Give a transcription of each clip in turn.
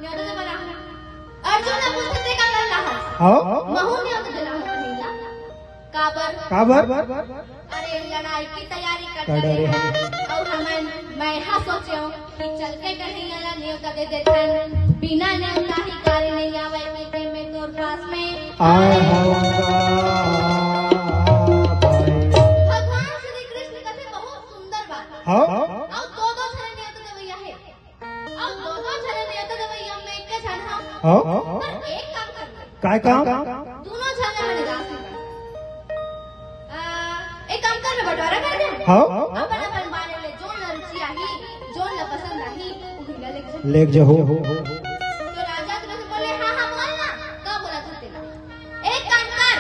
न्योता दे बना अर्जुन ने पूछते का कर रहा हाँ महू न्योता दे रहा कन्हैया काबर अरे लड़ाई की तैयारी कर रहे हैं और हमें मैं हा सोचे कि चल के कन्हैया ला न्योता दे देथन बिना न्योता ही कार्य नहीं आवे में तोर पास में आए होगा भगवान श्री कृष्ण कथे बहुत सुंदर बात हाँ और दो जने न्योता देवैया है और दो जने न्योता देवैया में एक जन हम हाँ पर एक काम करना काय काम दोनों जने हमें दास नहीं एक काम कर बटवारा कर दे हाँ अपन अपन बारे ले जोन न रुचि आही जोन न पसंद आही उहिला लेके लेक जो हो तो राजा तुरंत बोले हाँ हाँ बोल ना का बोला तू तेरा एक काम कर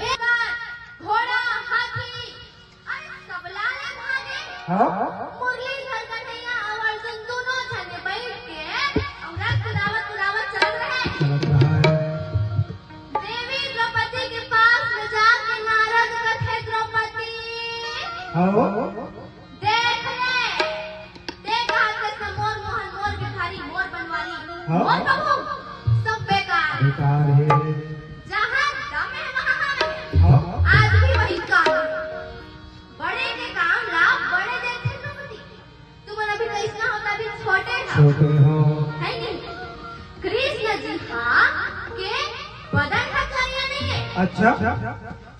एक बार घोड़ा हाथी और सबला ले भागे हाँ मुरलीधर कन्हैया और अर्जुन दोनों जने बैठ के और कुदावत चल रहे देवी द्रौपदी के पास ले जाके नारद कथे द्रौपदी हाँ देख ले देख हाथ से मोर मोहन मोर भिखारी मोर बनवारी हाँ। मोर प्रभु सब बेकार बेकार है जहाँ दम है वहाँ हम है हाँ आज भी वही काम है। बड़े के काम लाभ बड़े देते द्रौपदी तुम्हारा भी तो इतना होता भी छोटे ना छोटे हो है नहीं कृष्ण जी हाँ के बदन हथकरिया नहीं है अच्छा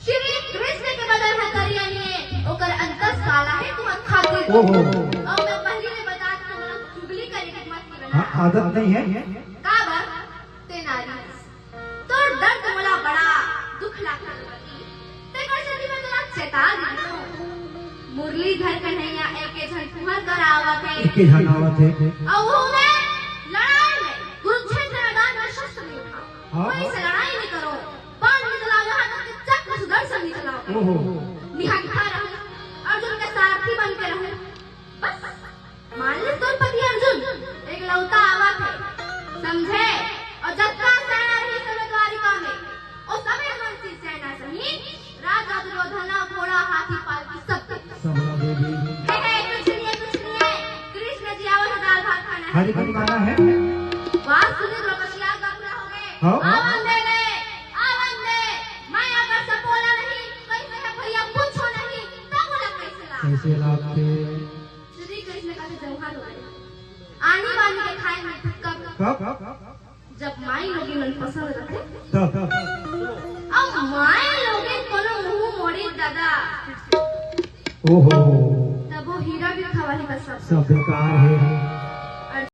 श्री कृष्ण के बदन हथकरिया नहीं है ओकर अंतस काला है तुम खातिर ओहो और मैं पहले में बता तुम्हारा चुगली करे के मत करना हाँ आदत नहीं है का बात ते नारी तोर दर्द मला बड़ा दुख लागता ते कर जल्दी मैं तोरा चेता दी मुरलीधर कन्हैया एके झन तुम्हार कर आवत है एक ही जन आवत है और वो में लड़ाई में कुरुक्षेत्र मैदान में शस्त्र नहीं उठाओ हाँ। वहीं से लड़ाई नहीं करो बाण नहीं चलाओ यहाँ तक कि चक्र सुदर्शन नहीं चलाओ ओहो निहत्था रहो अर्जुन के सारथी बन के रहो बस मान ले तोर पति अर्जुन एक लौता आवत है समझे और जत्ता सेना रही समय द्वारिका में और समय मनसी सेना सहित राजा दुर्योधन घोड़ा हाथी पालकी सब सबला देवी कुछ नहीं कृष्ण जी आवत दाल भात खाना है हरी हरी खाना है बात सुने द्रौपदी आग पूरा हो गए हाँ। आवन दे मैं अगर सब बोला नहीं कैसे है भैया पूछो नहीं तब बोला कैसे ला कैसे लागते श्री कृष्ण का जौहर हो गए आनी बानी के खाए में कब जब माई लोगी मन पसंद रखे तब अब माई लोगे कोनो मुंह मोड़ी दादा ओहो तब वो हीरा भी खवाली का सब सब बेकार है